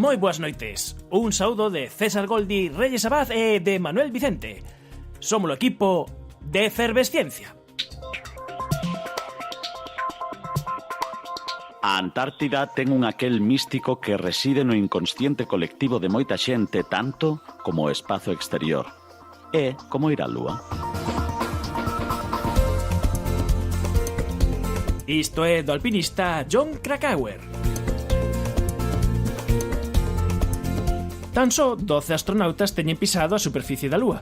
moi boas noites. Un saúdo de César Goldi, Reyes Abad e de Manuel Vicente. Somos o equipo de Efervesciencia. A Antártida ten un aquel místico que reside no inconsciente colectivo de moita xente tanto como o espazo exterior. É como ir á Lúa. Isto é do alpinista Jon Krakauer. Tan só 12 astronautas teñen pisado a superficie da Lúa,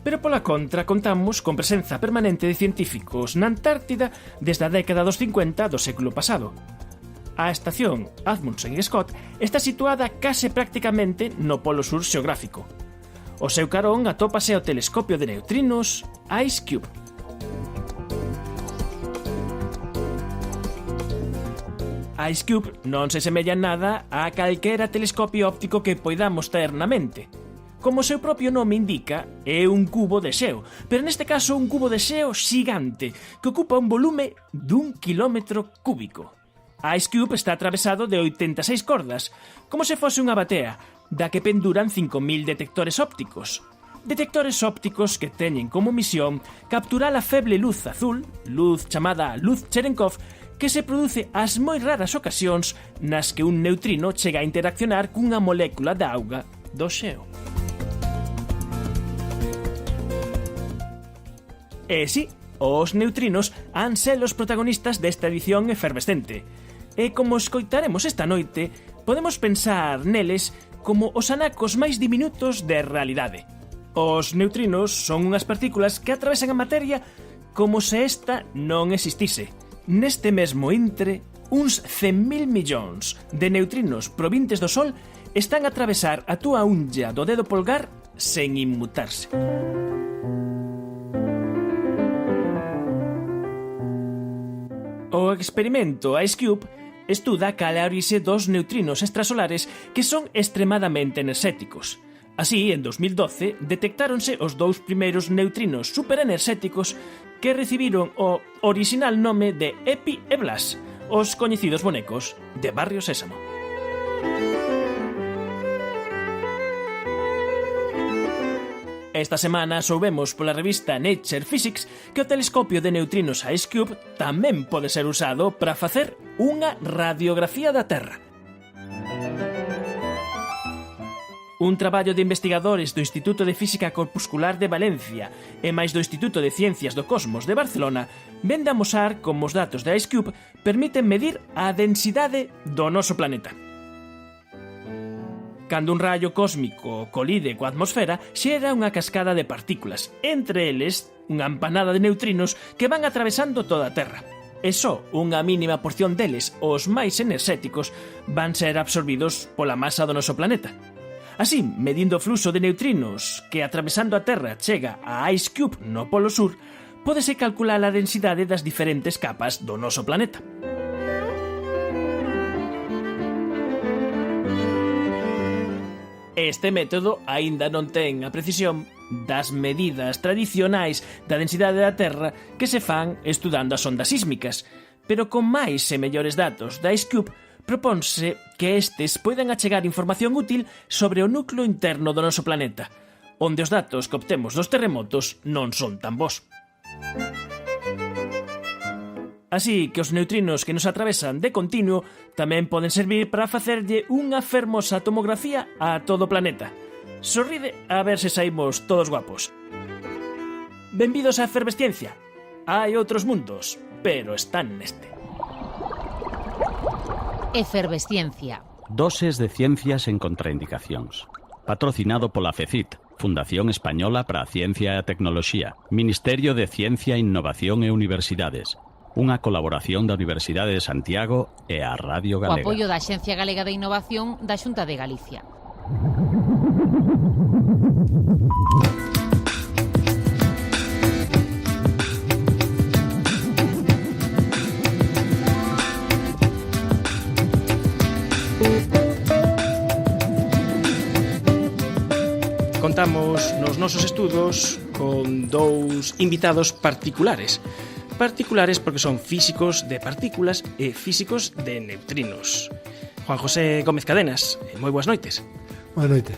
pero pola contra contamos con presenza permanente de científicos na Antártida desde a década dos 50 do século pasado. A estación Amundsen Scott está situada case prácticamente no polo sur xeográfico. O seu carón atópase ao telescopio de neutrinos IceCube. IceCube non se semella en nada a calquera telescopio óptico que poidamos ter na mente. Como o seu propio nome indica, é un cubo de xeo, pero neste caso un cubo de xeo xigante que ocupa un volume dun quilómetro cúbico. IceCube está atravesado de 86 cordas, como se fose unha batea, da que penduran 5.000 detectores ópticos. Detectores ópticos que teñen como misión capturar a feble luz azul, luz chamada luz Cherenkov, que se produce ás moi raras ocasións nas que un neutrino chega a interaccionar cunha molécula de auga do xeo. E si, os neutrinos han ser os protagonistas desta edición efervescente. E como escoitaremos esta noite, podemos pensar neles como os anacos máis diminutos de realidade. Os neutrinos son unhas partículas que atravesan a materia como se esta non existise. Neste mesmo intre, uns 100.000 millóns de neutrinos provintes do Sol están a atravesar a túa unha do dedo polgar sen inmutarse. O experimento IceCube estuda cal é a orixe dos neutrinos extrasolares que son extremadamente enerxéticos. Así, en 2012, detectáronse os dous primeiros neutrinos superenerxéticos que recibiron o orixinal nome de Epi e Blas, os coñecidos bonecos de Barrio Sésamo. Esta semana soubemos pola revista Nature Physics que o telescopio de neutrinos IceCube tamén pode ser usado para facer unha radiografía da Terra. Un traballo de investigadores do Instituto de Física Corpuscular de Valencia e máis do Instituto de Ciencias do Cosmos de Barcelona ven de amosar como os datos de IceCube permiten medir a densidade do noso planeta. Cando un raio cósmico colide coa atmosfera, xera unha cascada de partículas, entre eles unha empanada de neutrinos que van atravesando toda a Terra. E só unha mínima porción deles, os máis enerxéticos, van ser absorbidos pola masa do noso planeta. Así, medindo o fluxo de neutrinos que atravesando a Terra chega a IceCube no polo sur, pódese calcular a densidade das diferentes capas do noso planeta. Este método aínda non ten a precisión das medidas tradicionais da densidade da Terra que se fan estudando as ondas sísmicas, pero con máis e mellores datos da IceCube propónse que estes poidan achegar información útil sobre o núcleo interno do noso planeta, onde os datos que obtemos dos terremotos non son tan bons. Así que os neutrinos que nos atravesan de continuo tamén poden servir para facerlle unha fermosa tomografía a todo o planeta. Sorride a ver se saímos todos guapos. Benvidos á Efervesciencia. Hai outros mundos, pero están neste. Efervesciencia. Doses de ciencias en contraindicacións. Patrocinado pola FECIT, Fundación Española para a Ciencia e a Tecnoloxía, Ministerio de Ciencia, Innovación e Universidades. Unha colaboración da Universidade de Santiago e a Radio Galega. O apoio da Axencia Galega de Innovación da Xunta de Galicia. Contamos nos nosos estudos con dous invitados particulares. Particulares porque son físicos de partículas e físicos de neutrinos. Juan José Gómez Cadenas, moi boas noites. Boa noite.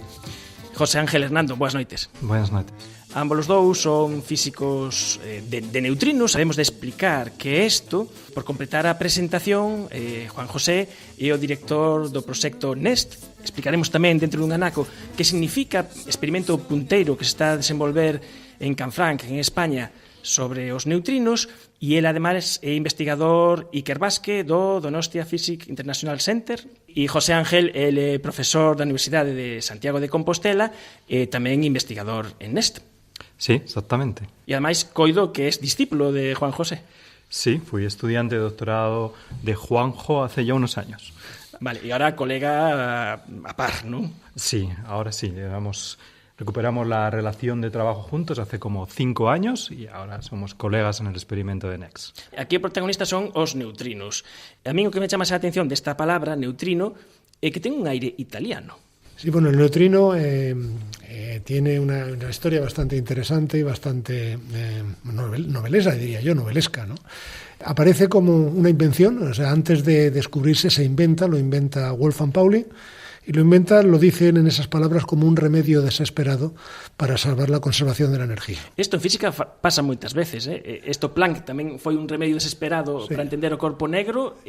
José Ángel Hernando, boas noites. Buenas noites. Ambos os dous son físicos de neutrinos. Sabemos de explicar que isto, por completar a presentación, Juan José é o director do proxecto NEST. Explicaremos tamén dentro dun anaco que significa experimento punteiro que se está a desenvolver en Canfranc, en España, sobre os neutrinos, e ele ademais é investigador Iker Vázquez do Donostia Physics International Center, e José Ángel, ele é profesor da Universidade de Santiago de Compostela e tamén investigador en NEST. Sí, exactamente. E ademais coido que es discípulo de Juan José. Sí, fui estudiante de doctorado de Juanjo hace ya unos años. Vale, y ahora colega a par, ¿no? Sí, ahora sí, recuperamos la relación de trabajo juntos hace como 5 años y ahora somos colegas en el experimento de NEXT. Aquí o protagonista son os neutrinos. A mí o que me chama a atención desta palabra, neutrino, é que ten un aire italiano. Sí, bueno, el neutrino tiene una historia bastante interesante y bastante novelesca, diría yo, novelesca, ¿no? Aparece como una invención, o sea, antes de descubrirse lo inventa Wolfgang Pauli, y lo dicen en esas palabras como un remedio desesperado para salvar la conservación de la energía. Isto en física pasa moitas veces, Isto Planck tamén foi un remedio desesperado para entender o corpo negro,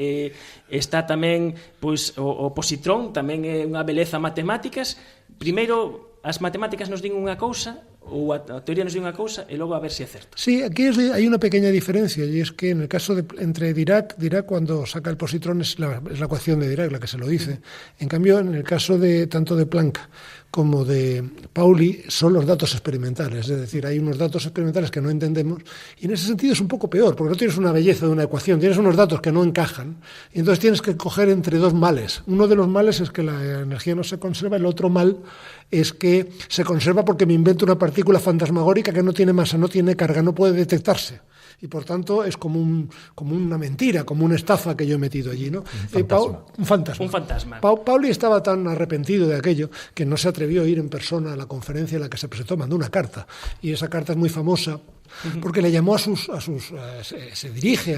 está tamén pois o positrón, tamén é unha beleza matemáticas. Primeiro as matemáticas nos din unha cousa, ou a teoría nos di unha cousa, e logo a ver se é certo. Sí, aquí hay una pequeña diferencia, y es que en el caso entre Dirac cuando saca el positrón es la ecuación de Dirac la que se lo dice. En cambio, en el caso de tanto de Planck como de Pauli son los datos experimentales, es decir, hay unos datos experimentales que no entendemos, y en ese sentido es un poco peor, porque no tienes una belleza de una ecuación, tienes unos datos que no encajan, y entonces tienes que coger entre dos males. Uno de los males es que la energía no se conserva, el otro mal es que se conserva porque me invento una partícula fantasmagórica que no tiene masa, no tiene carga, no puede detectarse. Y por tanto es como una mentira, como una estafa que yo he metido allí, ¿no? Un fantasma. Pauli estaba tan arrepentido de aquello que no se atrevió a ir en persona a la conferencia en la que se presentó, mandó una carta, y esa carta es muy famosa porque le llamó se dirige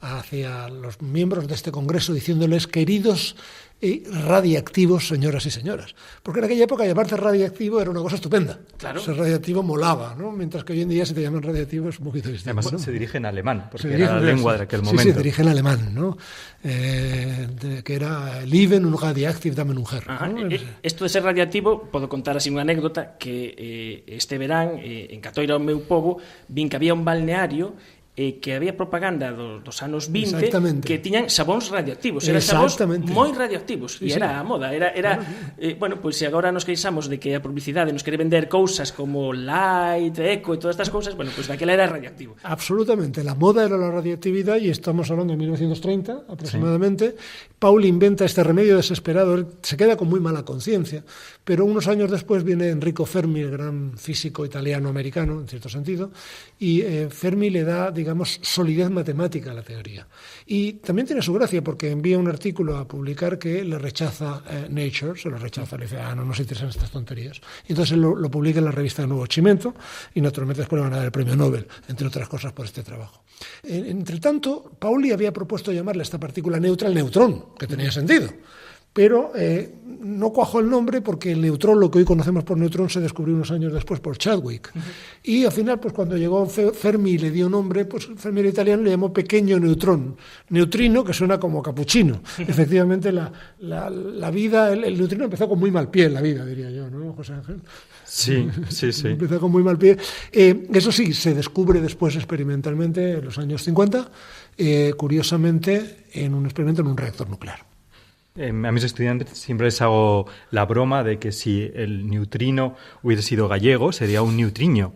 hacia los miembros de este congreso diciéndoles: queridos radiactivos, señoras y señoras. Porque en aquella época llamarse radiactivo era una cosa estupenda. Claro. Ser radiactivo molaba, ¿no? Mientras que hoy en día si te llaman radiactivo es un poquito distinto. Además, ¿no? Se dirige en alemán, porque era la lengua de aquel momento. Sí, se dirige en alemán, ¿no? Que era Leben und radioactiv Damenunger. ¿No? Esto de ser radiactivo, podo contar así unha anécdota que este verán en Catoira, o meu pobo, vin que había un balneario que había propaganda dos anos 20 que tiñan sabóns radioactivos, eran sabóns moi radioactivos, e era a moda, bueno, pois se agora nos queixamos de que a publicidade nos quere vender cousas como light, eco e todas estas cousas, bueno, pois daquela era radioactivo. Absolutamente, la moda era la radioactividad, y estamos hablando de 1930 aproximadamente. Sí. Pauli inventa este remedio desesperado, él se queda con muy mala conciencia, pero unos años después viene Enrico Fermi, el gran físico italiano-americano, en cierto sentido, y Fermi le da, digamos, solidez matemática a la teoría. Y también tiene su gracia porque envía un artículo a publicar que le rechaza Nature, se lo rechaza, le dice, no nos interesan estas tonterías. Y entonces él lo publica en la revista de Nuevo Chimento, y naturalmente después le van a dar el premio Nobel, entre otras cosas, por este trabajo. Entre tanto, Pauli había propuesto llamarle a esta partícula neutra el neutrón, que tenía sentido. Pero no cuajó el nombre porque el neutrón, lo que hoy conocemos por neutrón, se descubrió unos años después por Chadwick. Y al final, pues cuando llegó Fermi y le dio nombre, pues Fermi era italiano, le llamó pequeño neutrón. Neutrino, que suena como capuchino. Efectivamente, la vida, el neutrino empezó con muy mal pie en la vida, diría yo, ¿no, José Ángel? Sí. Empezó con muy mal pie. Eso sí, se descubre después experimentalmente en los años 50, curiosamente, en un experimento en un reactor nuclear. A mis estudiantes siempre les hago la broma de que si el neutrino hubiese sido gallego, sería un neutriño.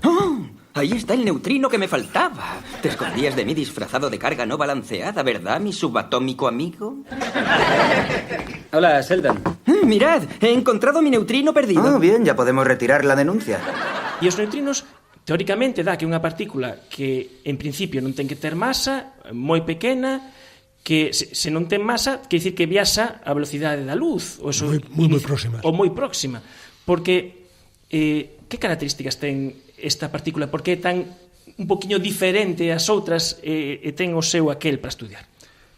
¡Oh! Ahí está el neutrino que me faltaba. Te escondías de mí disfrazado de carga no balanceada, ¿verdad, mi subatómico amigo? Hola, Sheldon. Mirad, he encontrado mi neutrino perdido. Ah, bien, ya podemos retirar la denuncia. E os neutrinos, teóricamente, dá que unha partícula que, en principio, non ten que ter masa, moi pequena, que se non ten masa, quer dicir que viaxa a velocidade da luz, ou moi próxima. Ou moi próxima. Porque que características ten esta partícula? Por que é tan un poquinho diferente ás outras e ten o seu aquel para estudiar?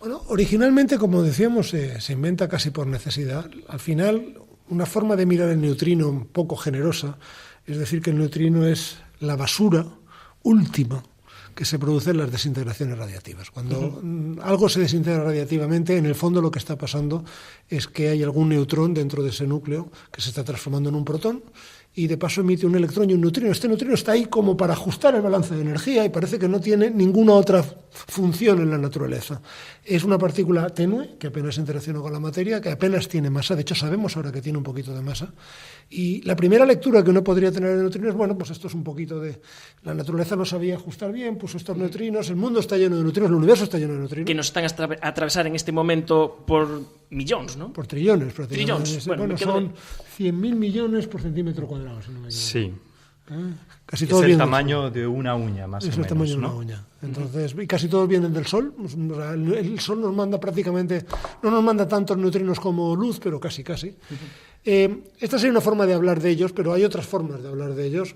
Bueno, originalmente, como decíamos, se inventa casi por necesidad. Al final, una forma de mirar el neutrino un poco generosa, es decir, que el neutrino es la basura última que se produce en las desintegraciones radiativas. Cuando algo se desintegra radiativamente, en el fondo lo que está pasando es que hay algún neutrón dentro de ese núcleo que se está transformando en un protón y de paso emite un electrón y un neutrino. Este neutrino está ahí como para ajustar el balance de energía y parece que no tiene ninguna otra función en la naturaleza. Es una partícula tenue que apenas interacciona con la materia, que apenas tiene masa. De hecho, sabemos ahora que tiene un poquito de masa. Y la primera lectura que uno podría tener de neutrinos es, bueno, pues esto es un poquito de... La naturaleza no sabía ajustar bien, puso estos neutrinos, el mundo está lleno de neutrinos, el universo está lleno de neutrinos. Que nos están a atravesar en este momento por millóns, ¿no? Por trillones, prácticamente. Trillones. Bueno, son 100.000 millones por centímetro cuadrado, si no me equivoco. Sí. Casi Es todos el vienen tamaño de una uña, más o es menos. el tamaño de una ¿no? uña. Entonces, y casi todos vienen del Sol. O sea, el Sol nos manda prácticamente, no nos manda tantos neutrinos como luz, pero casi. Esta sería una forma de hablar de ellos, pero hay otras formas de hablar de ellos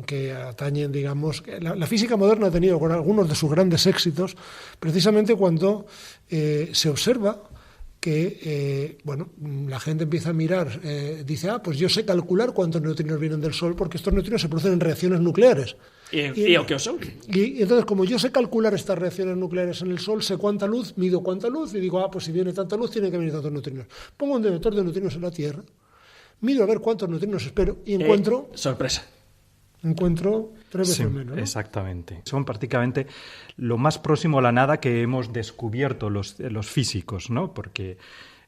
que atañen, digamos... La física moderna ha tenido algunos de sus grandes éxitos, precisamente cuando se observa que la gente empieza a mirar, dice, pues yo sé calcular cuántos neutrinos vienen del Sol porque estos neutrinos se producen en reacciones nucleares. ¿Y o qué son? Y entonces, como yo sé calcular estas reacciones nucleares en el Sol, sé cuánta luz, mido cuánta luz y digo, pues si viene tanta luz, tiene que venir tantos neutrinos. Pongo un detector de neutrinos en la Tierra, mido a ver cuántos neutrinos espero y encuentro... sorpresa. Encuentro 3 veces menos, ¿no? Exactamente. Son prácticamente lo más próximo a la nada que hemos descubierto los físicos, ¿no? Porque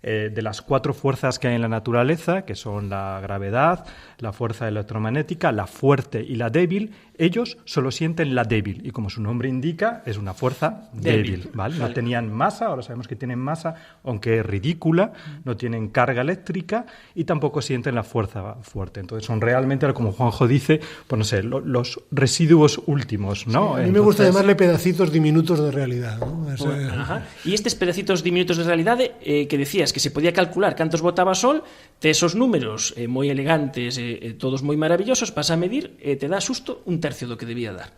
de las 4 fuerzas que hay en la naturaleza, que son la gravedad, la fuerza electromagnética, la fuerte y la débil, ellos solo sienten la débil. Y como su nombre indica, es una fuerza débil, ¿vale? No tenían masa, ahora sabemos que tienen masa, aunque es ridícula, no tienen carga eléctrica y tampoco sienten la fuerza fuerte. Entonces son realmente, como Juanjo dice, pues no sé, los residuos últimos, ¿no? Sí, a mí me gusta llamarle pedacitos diminutos de realidad, ¿no? Ajá. E estes pedacitos diminutos de realidade que decías que se podía calcular cantos botaba Sol, te esos números moi elegantes todos moi maravillosos, vas a medir e te dá xusto un tercio do que debía dar.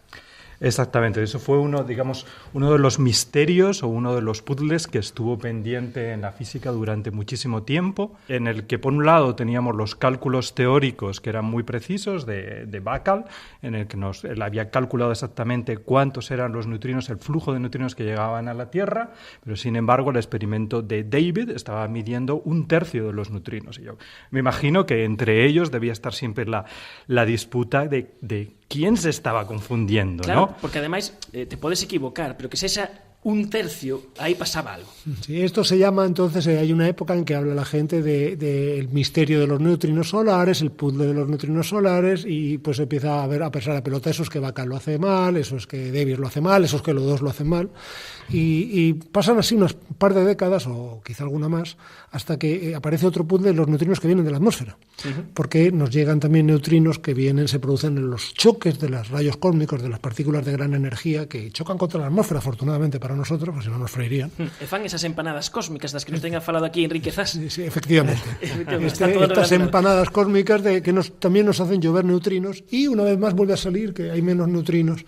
Exactamente, eso fue uno de los misterios o uno de los puzzles que estuvo pendiente en la física durante muchísimo tiempo, en el que por un lado teníamos los cálculos teóricos que eran muy precisos de Bacall, en el que él había calculado exactamente cuántos eran los neutrinos, el flujo de neutrinos que llegaban a la Tierra, pero sin embargo el experimento de David estaba midiendo un tercio de los neutrinos. Y yo me imagino que entre ellos debía estar siempre la disputa de quién se estaba confundiendo, claro, ¿no? Porque ademais te podes equivocar, pero que sexa un tercio, aí pasaba algo. Sí, esto se llama, entonces, hay una época en que habla la gente del misterio de los neutrinos solares, el puzzle de los neutrinos solares, y pues empieza a pensar la pelota, eso es que Bacall lo hace mal, eso es que Davis lo hace mal, eso es que los dos lo hacen mal, y pasan así unas par de décadas, o quizá alguna más, hasta que aparece otro puzzle de los neutrinos que vienen de la atmósfera, porque nos llegan también neutrinos que se producen en los choques de los rayos cósmicos, de las partículas de gran energía, que chocan contra la atmósfera, afortunadamente para nosotros, porque si no nos freirían. E fan esas empanadas cósmicas das que nos tengan falado aquí Enrique Zas. Sí, efectivamente. Estas empanadas cósmicas que también nos hacen llover neutrinos, y una vez más vuelve a salir que hay menos neutrinos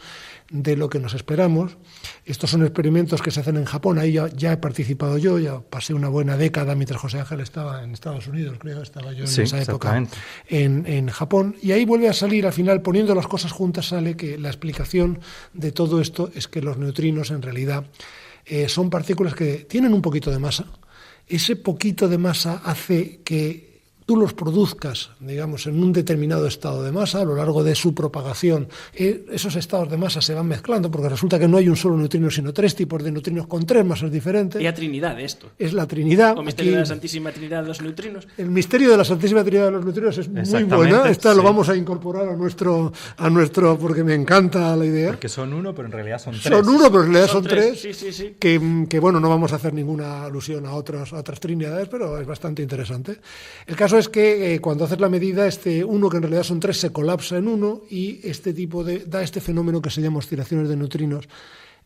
de lo que nos esperamos. Estos son experimentos que se hacen en Japón, ahí ya he participado yo, ya pasé una buena década mientras José Ángel estaba en Estados Unidos, creo, estaba yo en esa época en Japón, y ahí vuelve a salir, al final, poniendo las cosas juntas, sale que la explicación de todo esto es que los neutrinos en realidad son partículas que tienen un poquito de masa. Ese poquito de masa hace que tú los produzcas, digamos, en un determinado estado de masa, a lo largo de su propagación, esos estados de masa se van mezclando, porque resulta que no hay un solo neutrino, sino 3 tipos de neutrinos con 3 masas diferentes. E a Trinidade, isto. Es la Trinidad. O misterio de la Santísima Trinidad dos neutrinos. El misterio de la Santísima Trinidad de los neutrinos es muy buena. Esta lo vamos a incorporar a nuestro, porque me encanta la idea. Porque son uno, pero en realidad son 3. Son uno, pero en realidad son 3. Sí. Que bueno, no vamos a hacer ninguna alusión a otras trinidades, pero es bastante interesante. El caso es que cuando haces la medida, este uno, que en realidad son 3, se colapsa en uno, y este tipo da este fenómeno que se llama oscilaciones de neutrinos,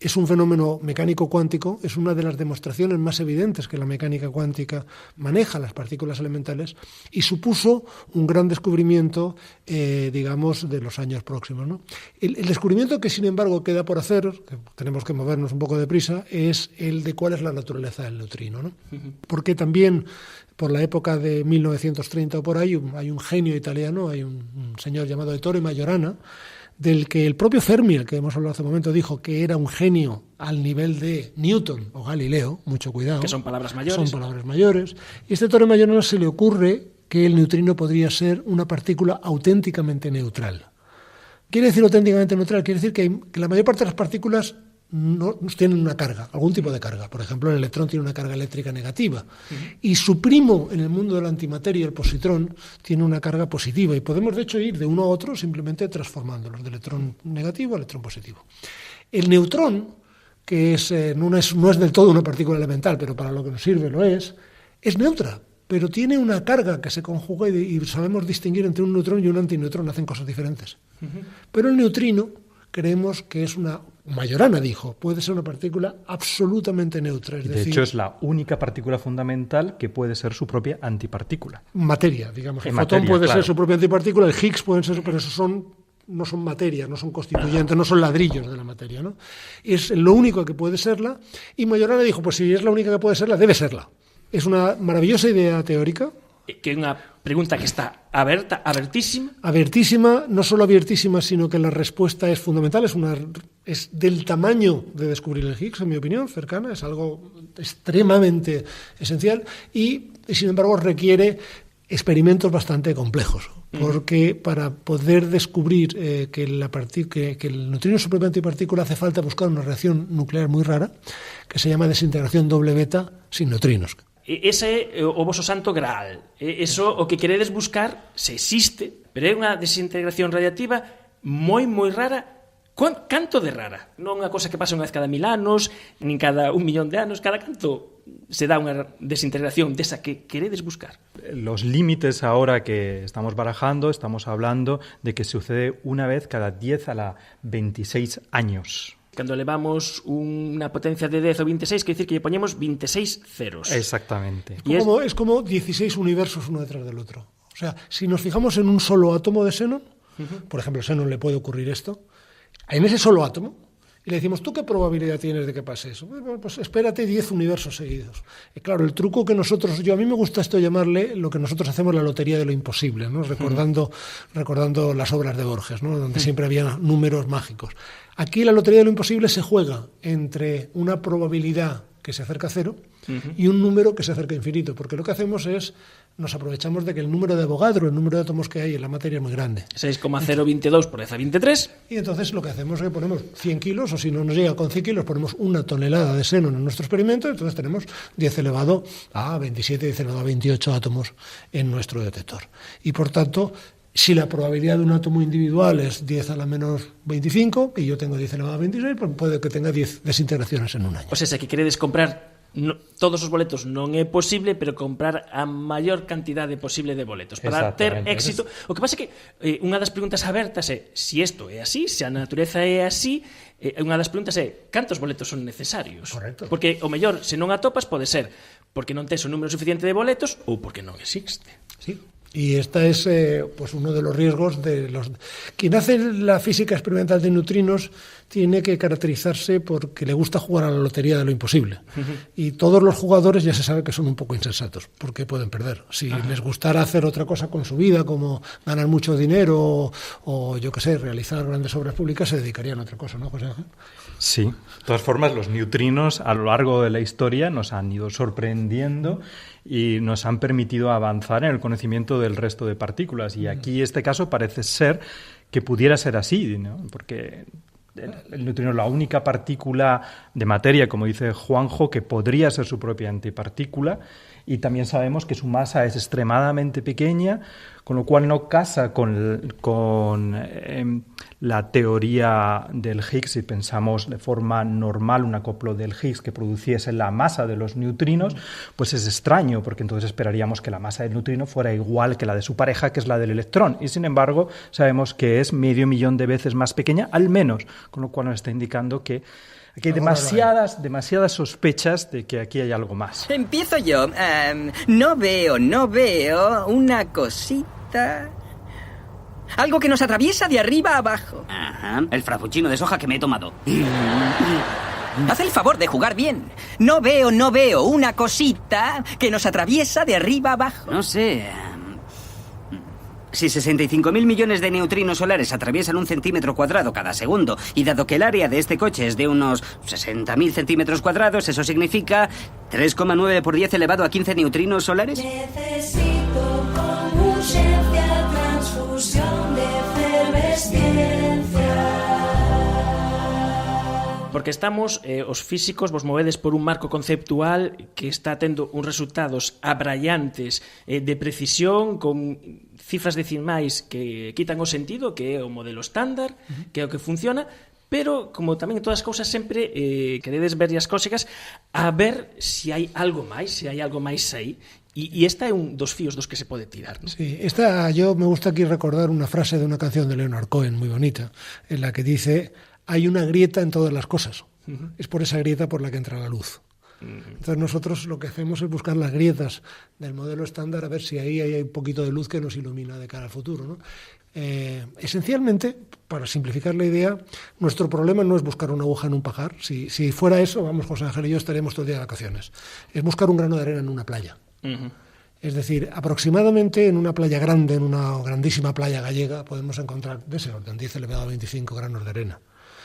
es un fenómeno mecánico cuántico, es una de las demostraciones más evidentes que la mecánica cuántica maneja las partículas elementales y supuso un gran descubrimiento, digamos, de los años próximos, ¿no? El descubrimiento que, sin embargo, queda por hacer, que tenemos que movernos un poco deprisa, es el de cuál es la naturaleza del neutrino, ¿no? Porque también, por la época de 1930 o por ahí, hay un genio italiano, hay un señor llamado Ettore Majorana, del que el propio Fermi, el que hemos hablado hace un momento, dijo que era un genio al nivel de Newton o Galileo, mucho cuidado. Que son palabras mayores. Son palabras mayores. Y a este Ettore Majorana se le ocurre que el neutrino podría ser una partícula auténticamente neutral. ¿Quiere decir auténticamente neutral? Quiere decir que la mayor parte de las partículas no tienen una carga, algún tipo de carga. Por ejemplo, el electrón tiene una carga eléctrica negativa. Y su primo en el mundo de la antimateria, el positrón, tiene una carga positiva. Y podemos, de hecho, ir de uno a otro simplemente transformándolos, de electrón negativo a electrón positivo. El neutrón, que no es del todo una partícula elemental, pero para lo que nos sirve lo es neutra, pero tiene una carga que se conjuga y sabemos distinguir entre un neutrón y un antineutrón, hacen cosas diferentes. Pero el neutrino creemos que es Majorana dijo, puede ser una partícula absolutamente neutra. Es decir, hecho, es la única partícula fundamental que puede ser su propia antipartícula. Materia, digamos. El fotón puede ser su propia antipartícula, el Higgs pueden ser, pero esos no son materia, no son constituyentes, no son ladrillos de la materia, ¿no? Es lo único que puede serla, y Majorana dijo, pues si es la única que puede serla, debe serla. Es una maravillosa idea teórica. Que é unha pregunta que está abertísima. Abertísima, no solo abertísima, sino que la respuesta es fundamental, es del tamaño de descubrir el Higgs, en mi opinión, cercana, es algo extremadamente esencial y sin embargo, requiere experimentos bastante complejos, porque para poder descubrir que el neutrino es su propia antipartícula hace falta buscar una reacción nuclear muy rara que se llama desintegración doble beta sin neutrinos. Ese é o voso santo graal. Eso o que queredes buscar se existe, pero é unha desintegración radiativa moi rara. Canto de rara? Non unha cosa que pasa unha vez cada 1000 anos, nin cada 1 millón de anos, cada canto se dá unha desintegración desa que queredes buscar. Los límites ahora que estamos barajando, estamos hablando de que sucede una vez cada 10 a la 26 años. Cando levamos unha potencia de 10 ou 26, quer dicir que lle poñemos 26 ceros. Exactamente. Es como 16 universos uno detrás del otro. O sea, si nos fijamos en un solo átomo de xenón, por ejemplo, a xenón le puede ocurrir esto, en ese solo átomo, y le decimos, ¿tú qué probabilidad tienes de que pase eso? Bueno, pues espérate 10 universos seguidos. Y claro, el truco que a mí me gusta esto llamarle lo que nosotros hacemos la lotería de lo imposible, ¿no? Recordando las obras de Borges, ¿no? Donde siempre había números mágicos. Aquí la lotería de lo imposible se juega entre una probabilidad que se acerca a cero y un número que se acerca a infinito, porque lo que hacemos es nos aprovechamos de que el número de Avogadro, el número de átomos que hay en la materia es muy grande. 6,022 por 10 a 23. Y entonces lo que hacemos es que ponemos 100 kilos, o si no nos llega con 100 kilos, ponemos 1 tonelada de xenón en nuestro experimento, y entonces tenemos 10 elevado a 27, 10 elevado a 28 átomos en nuestro detector. Y por tanto, si la probabilidad de un átomo individual es 10 a la menos 25, y yo tengo 10 elevado a 26, pues puede que tenga 10 desintegraciones en un año. O sea, que queredes comprar todos os boletos non é posible, pero comprar a maior cantidade posible de boletos para ter éxito. O que pasa é que unha das preguntas abertas é se isto é así, se a natureza é así, unha das preguntas é cantos boletos son necesarios. Correcto. Porque o mellor, se non atopas, pode ser porque non tes o número suficiente de boletos ou porque non existe. Sí. Y esta es pues uno de los riesgos de los... Quien hace la física experimental de neutrinos tiene que caracterizarse porque le gusta jugar a la lotería de lo imposible. Y todos los jugadores ya se sabe que son un poco insensatos, porque pueden perder. Si les gustara hacer otra cosa con su vida, como ganar mucho dinero o yo qué sé, realizar grandes obras públicas, se dedicarían a otra cosa, ¿no, José Ángel? Sí. De todas formas, los neutrinos a lo largo de la historia nos han ido sorprendiendo y nos han permitido avanzar en el conocimiento del resto de partículas. Y aquí este caso parece ser que pudiera ser así, ¿no? Porque el neutrino es la única partícula de materia, como dice Juanjo, que podría ser su propia antipartícula, y también sabemos que su masa es extremadamente pequeña, con lo cual no casa con la teoría del Higgs y pensamos de forma normal un acoplo del Higgs que produciese la masa de los neutrinos, pues es extraño, porque entonces esperaríamos que la masa del neutrino fuera igual que la de su pareja, que es la del electrón, y sin embargo sabemos que es 500 millones de veces más pequeña, al menos, con lo cual nos está indicando que aquí hay demasiadas sospechas de que aquí hay algo más. Empiezo yo. No veo una cosita... Algo que nos atraviesa de arriba a abajo. Ajá, el frappuccino de soja que me he tomado. Haz el favor de jugar bien. No veo una cosita que nos atraviesa de arriba a abajo. No sé. Si 65.000 millones de neutrinos solares atraviesan 1 centímetro cuadrado cada segundo, y dado que el área de este coche es de unos 60.000 centímetros cuadrados, eso significa 3,9 por 10 elevado a 15 neutrinos solares. Necesito con urgencia transfusión de efervesciencia. Porque estamos, os físicos, vos movedes por un marco conceptual que está tendo uns resultados abraiantes de precisión, con cifras decimais que quitan o sentido, que é o modelo estándar, que é o que funciona, pero, como tamén en todas as cousas, sempre queredes ver as cósicas a ver se hai algo máis, aí. Y esta es un dos fíos dos que se puede tirar, ¿no? Sí, yo me gusta aquí recordar una frase de una canción de Leonard Cohen muy bonita, en la que dice: hay una grieta en todas las cosas. Es por esa grieta por la que entra la luz. Entonces nosotros lo que hacemos es buscar las grietas del modelo estándar a ver si ahí hay un poquito de luz que nos ilumina de cara al futuro, ¿no? Esencialmente, para simplificar la idea, nuestro problema no es buscar una aguja en un pajar. Si fuera eso, vamos, José Ángel y yo estaríamos todo el día de vacaciones. Es buscar un grano de arena en una playa. Es decir, aproximadamente en una playa grande, en una grandísima playa gallega, podemos encontrar de ese orden, 10 elevado a 25 granos de arena.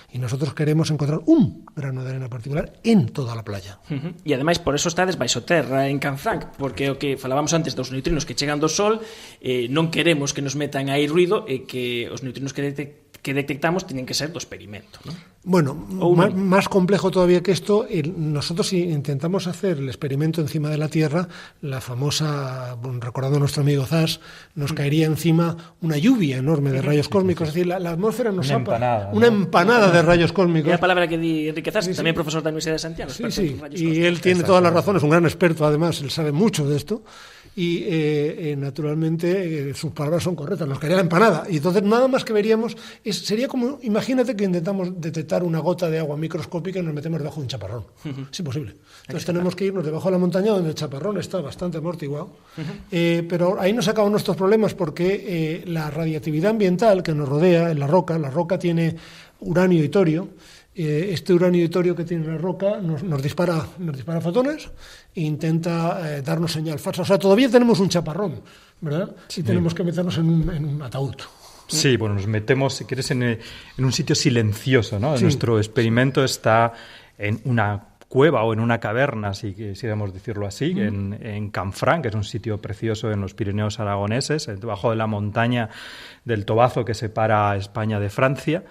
Y nosotros queremos encontrar un grano de arena particular en toda la playa. E ademais, por eso estades baixo terra en Canfranc, porque o que falábamos antes dos neutrinos que chegan do Sol, non queremos que nos metan aí ruido e que os neutrinos que detectamos tienen que ser do experimento, ¿no? Bueno, más complejo todavía que esto, nosotros intentamos hacer el experimento encima de la Tierra, la famosa, recordando a nuestro amigo Zas, nos caería encima una lluvia enorme de rayos cósmicos, es decir, la atmósfera nos una empanada de rayos cósmicos. La palabra que di Enrique Zas, también profesor de la Universidad de Santiago. Sí, y él tiene todas las razones, un gran experto además, él sabe mucho de esto. Y naturalmente sus palabras son correctas, nos caería la empanada. Y entonces nada más que veríamos, sería como, imagínate que intentamos detectar una gota de agua microscópica y nos metemos debajo de un chaparrón. Es imposible. Entonces tenemos que irnos debajo de la montaña donde el chaparrón está bastante amortiguado. Pero ahí nos acaban nuestros problemas porque la radiactividad ambiental que nos rodea en la roca tiene uranio y torio. Este uranio y torio que tiene la roca nos dispara fotones e intenta darnos señal falsa. O sea, todavía tenemos un chaparrón, ¿verdad? Sí, tenemos que meternos en un ataúd. Sí, bueno, nos metemos, si quieres, en un sitio silencioso, ¿no? Sí. Nuestro experimento está en una cueva o en una caverna, si quisiéramos decirlo así, en Canfranc, que es un sitio precioso en los Pirineos aragoneses, debajo de la montaña del Tobazo que separa a España de Francia.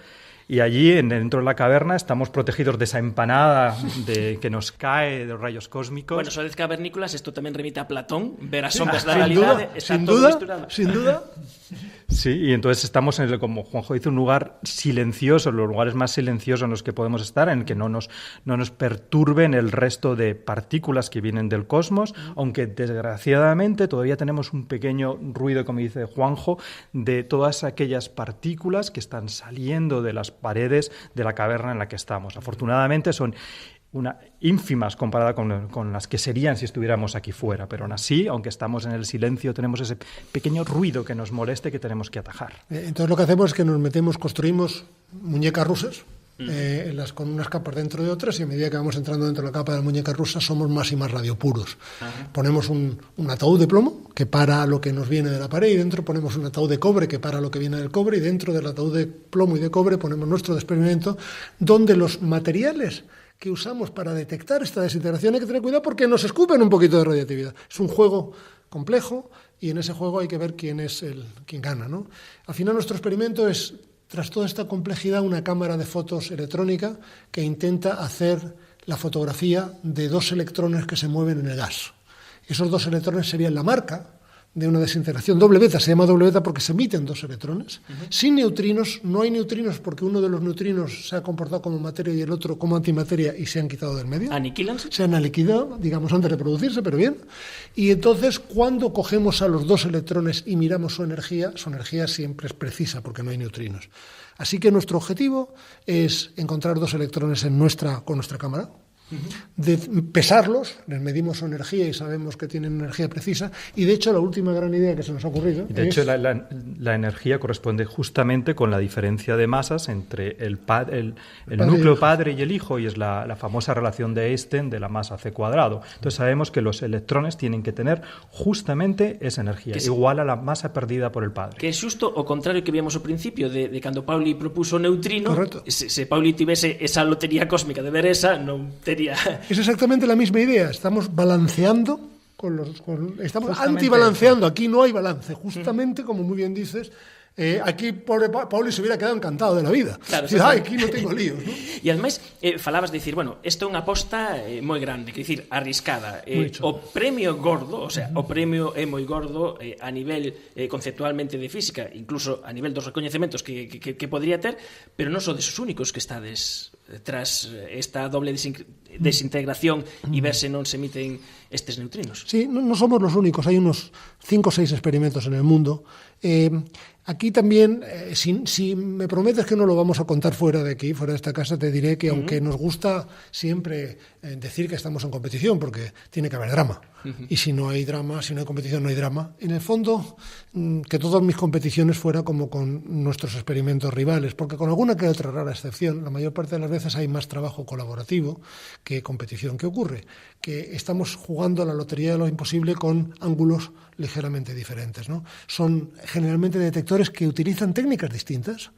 Y allí, dentro de la caverna, estamos protegidos de esa empanada que nos cae de los rayos cósmicos. Bueno, sodes cavernícolas, esto tamén remite a Platón, ver as sombras da realidade. Sin duda. Sí, y entonces estamos como Juanjo dice, un lugar silencioso, los lugares más silenciosos en los que podemos estar, en el que no nos perturben el resto de partículas que vienen del cosmos, aunque desgraciadamente todavía tenemos un pequeño ruido, como dice Juanjo, de todas aquellas partículas que están saliendo de las paredes de la caverna en la que estamos. Afortunadamente son ínfimas comparada con las que serían si estuviéramos aquí fuera, pero aún así, aunque estamos en el silencio, tenemos ese pequeño ruido que nos moleste que tenemos que atajar. Entonces lo que hacemos es que construimos muñecas rusas, con unas capas dentro de otras, y a medida que vamos entrando dentro de la capa de la muñeca rusa somos más y más radiopuros. Ponemos un ataúd de plomo que para lo que nos viene de la pared, y dentro ponemos un ataúd de cobre que para lo que viene del cobre, y dentro del ataúd de plomo y de cobre ponemos nuestro experimento, donde los materiales que usamos para detectar esta desintegración hay que tener cuidado porque nos escupen un poquito de radioactividad. Es un juego complejo y en ese juego hay que ver quién gana, ¿no? Al final nuestro experimento es, tras toda esta complejidad, una cámara de fotos electrónica que intenta hacer la fotografía de 2 electrones que se mueven en el gas. Esos 2 electrones serían la marca de una desintegración doble beta. Se llama doble beta porque se emiten 2 electrones. Sin neutrinos, no hay neutrinos porque uno de los neutrinos se ha comportado como materia y el otro como antimateria y se han quitado del medio. ¿Aniquilanse? Se han aniquilado, digamos, antes de producirse, pero bien. Y entonces, cuando cogemos a los 2 electrones y miramos su energía siempre es precisa porque no hay neutrinos. Así que nuestro objetivo es encontrar 2 electrones con nuestra cámara, de pesarlos, les medimos su energía y sabemos que tienen energía precisa, y de hecho la última gran idea que se nos ha ocurrido de hecho la energía corresponde justamente con la diferencia de masas entre el núcleo padre y el hijo, y es la famosa relación de Einstein de la masa c cuadrado. Entonces sabemos que los electrones tienen que tener justamente esa energía, igual a la masa perdida por el padre. Que é xusto o contrario que víamos ao principio de cando Pauli propuso o neutrino. Correcto. Se Pauli tivese esa lotería cósmica de ver esa, non tería. Es exactamente la misma idea. Estamos balanceando estamos antibalanceando. Aquí no hay balance. Justamente, como muy bien dices, aquí pobre Pauli se hubiera quedado encantado de la vida. Claro, aquí no tengo líos, ¿no? E ademais, falabas de dicir, bueno, isto é unha aposta moi grande, que dicir, arriscada. O premio gordo, o sea, o premio é moi gordo a nivel conceptualmente de física, incluso a nivel dos recoñecementos que podría ter, pero non sodes os únicos que estades tras esta doble desintegración e ver se non se emiten estes neutrinos. Sí, no somos los únicos, hay unos 5 o 6 experimentos en el mundo. Aquí también, si me prometes que no lo vamos a contar fuera de aquí, fuera de esta casa, te diré que aunque nos gusta siempre decir que estamos en competición, porque tiene que haber drama, y si no hay drama, si no hay competición, no hay drama, en el fondo, que todas mis competiciones fueran como con nuestros experimentos rivales, porque con alguna que otra rara excepción, la mayor parte de las veces hay más trabajo colaborativo que competición. ¿Qué ocurre? Que estamos jugando a la lotería de lo imposible con ángulos ligeramente diferentes, ¿no? Son generalmente detectores que utilizan técnicas distintas,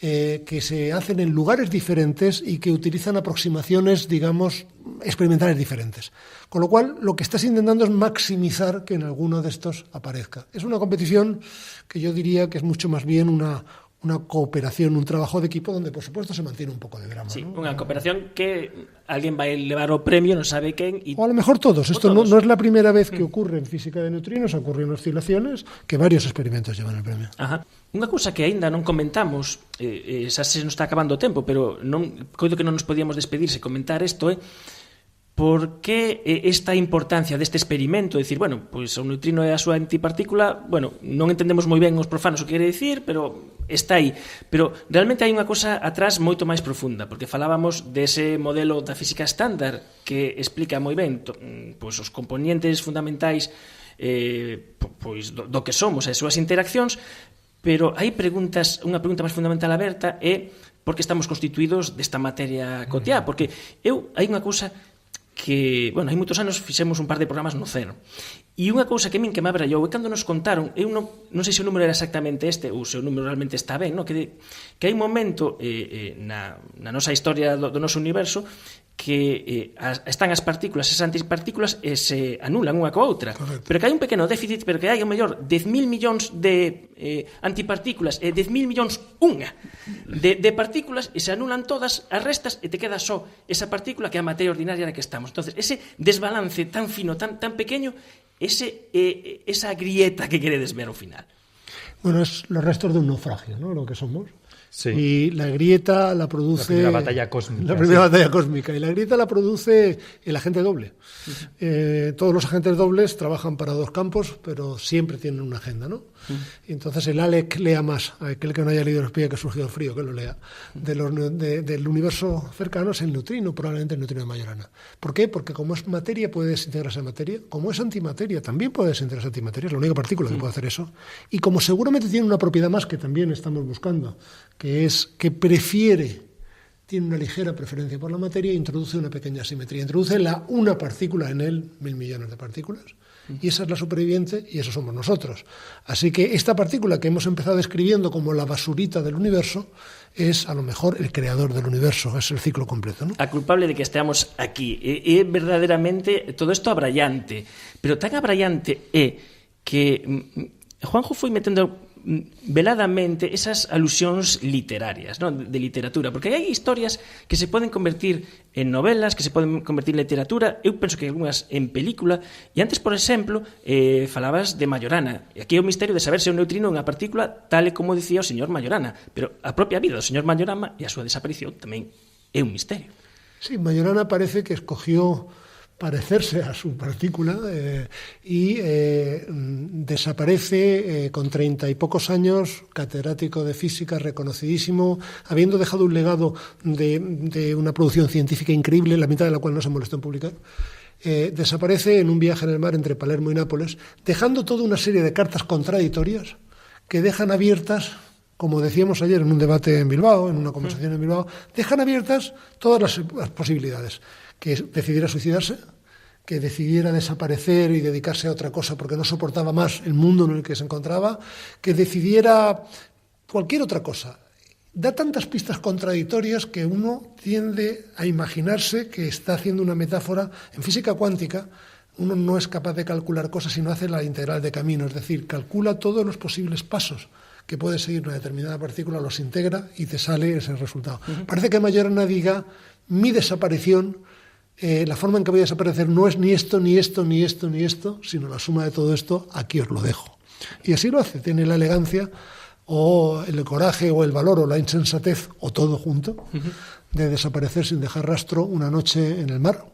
que se hacen en lugares diferentes y que utilizan aproximaciones, digamos, experimentales diferentes. Con lo cual, lo que estás intentando es maximizar que en alguno de estos aparezca. Es una competición que yo diría que es mucho más bien una cooperación, un trabajo de equipo donde, por supuesto, se mantiene un poco de drama. Sí, ¿no? unha cooperación que alguén vai levar o premio, non sabe quen. O a lo mejor todos. Esto no es la primera vez que ocurre en física de neutrinos, ocurre en oscilaciones, que varios experimentos llevan el premio. Ajá. Unha cousa que aínda non comentamos, xa se nos está acabando o tempo, pero coido que non nos podíamos despedir se comentar isto, por que esta importancia deste experimento, decir, bueno, pois o neutrino é a súa antipartícula, bueno, non entendemos moi ben os profanos o que quere dicir, pero está aí. Pero realmente hai unha cousa atrás moito máis profunda, porque falábamos dese modelo da física estándar que explica moi ben pois os componentes fundamentais pois do que somos e as súas interaccións, pero hai unha pregunta máis fundamental aberta é por que estamos constituídos desta materia coteá, porque hai unha cousa que, bueno, hai moitos anos fixemos un par de programas no CERN, e unha cousa que a min que me abrallou é cando nos contaron, eu non sei se o número era exactamente este ou se o número realmente está ben, no? que hai un momento na nosa historia do noso universo que están as partículas, as antipartículas e se anulan unha coa outra. Correcto. Pero que hai un pequeno déficit, pero que hai ao mellor 10.000 millóns de antipartículas e 10.000 millóns unha de partículas e se anulan todas as restas e te queda só esa partícula que é a materia ordinaria na que estamos. Entonces, ese desbalance tan fino, tan pequeño, esa grieta que queredes ver ao final. Bueno, es los restos de un naufragio, ¿no? Lo que somos. Sí. Y la grieta la produce... La primera batalla cósmica. La primera batalla cósmica. Y la grieta la produce el agente doble. Todos los agentes dobles trabajan para dos campos, pero siempre tienen una agenda, ¿no? Y entonces el ALEC lea más. Aquel que no haya leído el espía que ha surgido el frío, que lo lea. Del universo cercano es el neutrino, probablemente el neutrino de Majorana. ¿Por qué? Porque como es materia, puede desintegrarse en materia. Como es antimateria, también puede desintegrarse en antimateria. Es la única partícula que puede hacer eso. Y como seguramente tiene una propiedad más que también estamos buscando, que es que tiene una ligera preferencia por la materia e introduce una pequeña asimetría. Introduce una partícula en él, 1.000 millones de partículas, y esa es la superviviente y eso somos nosotros. Así que esta partícula que hemos empezado describiendo como la basurita del universo es a lo mejor el creador del universo, es el ciclo completo, ¿no? A culpable de que esteamos aquí. É verdadeiramente todo isto abrallante, pero tan abrallante é que Juanjo foi metendo veladamente esas alusións literarias, non? De literatura, porque hai historias que se poden convertir en novelas, que se poden convertir en literatura, eu penso que algunhas en película, e antes, por exemplo, falabas de Majorana, e aquí é o misterio de saber se o neutrino é unha partícula tal e como dicía o señor Majorana, pero a propia vida do señor Majorana e a súa desaparición tamén é un misterio. Sí, Majorana parece que escogió parecerse a su partícula y desaparece con 30 y pocos años, catedrático de física, reconocidísimo, habiendo dejado un legado de una producción científica increíble, la mitad de la cual no se molestó en publicar. Desaparece en un viaje en el mar entre Palermo y Nápoles, dejando toda una serie de cartas contradictorias que dejan abiertas, como decíamos ayer en un debate en Bilbao, en una conversación en Bilbao, dejan abiertas todas las posibilidades. Que decidiera suicidarse, que decidiera desaparecer y dedicarse a otra cosa porque no soportaba más el mundo en el que se encontraba, que decidiera cualquier otra cosa. Da tantas pistas contradictorias que uno tiende a imaginarse que está haciendo una metáfora. En física cuántica, uno no es capaz de calcular cosas si no hace la integral de camino, es decir, calcula todos los posibles pasos que puede seguir una determinada partícula, los integra y te sale ese resultado. Parece que Majorana diga, mi desaparición, la forma en que voy a desaparecer no es ni esto, ni esto, ni esto, ni esto, sino la suma de todo esto, aquí os lo dejo. Y así lo hace, tiene la elegancia o el coraje o el valor o la insensatez o todo junto de desaparecer sin dejar rastro una noche en el mar.